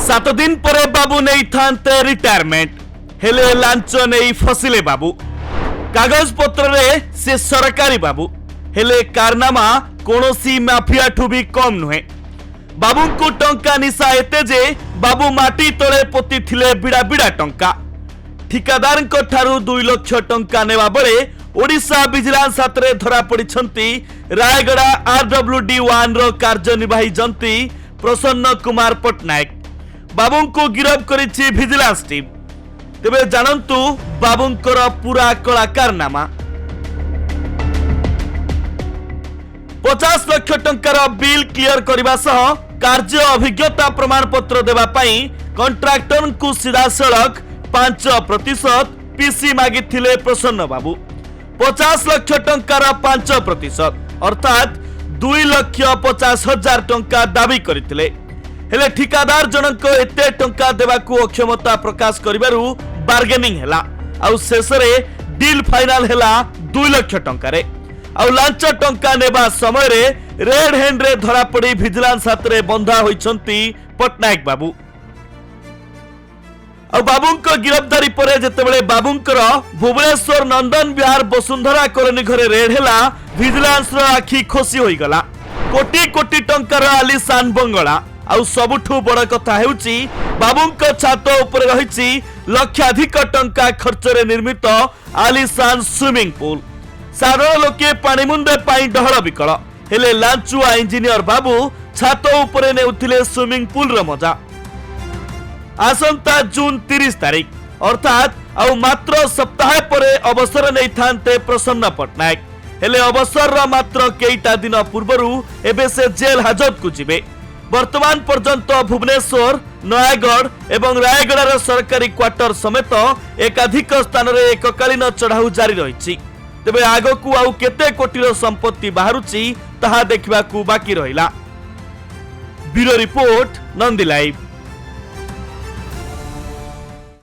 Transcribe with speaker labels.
Speaker 1: 7 दिन पर बाबू नहीं थांते रिटायरमेंट हेले लांच नहीं फसिले बाबू कागज पत्र रे से सरकारी बाबू हेले कारनामा कोनोसी माफिया ठू भी कम नुहे। बाबू को टंका निशा एते जे बाबू माटी तले पोती थिले बिड़ा बिड़ा टंका ठिकादार ठारू 2 लाख टंका नेवा बेले ओडिशा विजिलेंस हाथ में धरा पड़िछंती रायगड़ा RWD1 रो कार्यनिर्वाही जंती प्रसन्न कुमार पटनायक। बाबू को गिरफ करिछि विजिलेंस टीम। तेबे जानंतु बाबूंकर पूरा कलाकारनामा 50 लाख टंकार बिल क्लियर करने सह कार्य अभिज्ञता प्रमाण पत्र देवा पई कंट्राक्टर को सीधा सड़क 5% पीसी मागिथिले प्रसन्न बाबू। 50 लाख टंकार 5% अर्थात 2,50,000 टंका दाबी करथिले हेले ठिकादार जनक एते टंका देवाकू अक्षमता प्रकाश करिबारु बार्गेनिंग हेला आउ शेषरे डील फाइनल हेला 2 लाख टंका रे आउ लांच टंका नेबा समय रे रेड हैंड रे धरा पड़ी विजिलेंस हाथ रे बंधा होइछंती पटनायक बाबू। आ बाबूंको गिरफ्तारी पर जेतेबेले बाबूंकर भुवनेश्वर नंदन विहार वसुंधरा कॉलोनी घरे रेड हेला विजिलेंस रो आखि खोसी होई गला। कोटी कोटी टंकार आलिशान बंगला आउ सबुठु बड़ कथा हेउची बाबूंको छात ऊपर रहिछि लक्षाधिक टंका खर्च रे निर्मित आलिशान स्विमिंग पूल। साधारण लोके पानी मुंदे पाई डहळ बिकळ हेले लांचुआ इंजीनियर बाबू छात ऊपर नेउथिले स्विमिंग पूल रो मजा। आसंता जून 30 तारीख अर्थात आउ मात्र सप्ताह परे अवसर नहीं थांते प्रसन्न पटनायक हेले अवसर मात्र केईटा दिन पूर्वरु एबे से जेल हाजत को जिबे। वर्तमान पर्यंत भुवनेश्वर नयागढ़ एवं रायगड़ार सरकारी क्वार्टर समेत एकाधिक स्थान रे एककालीन चढ़ाऊ जारी रही। तेबे आगकू आउ केते कोटीर संपत्ति बाहरुची ताहा देखिबाकू बाकी रहिला। Bureau report Nandi live.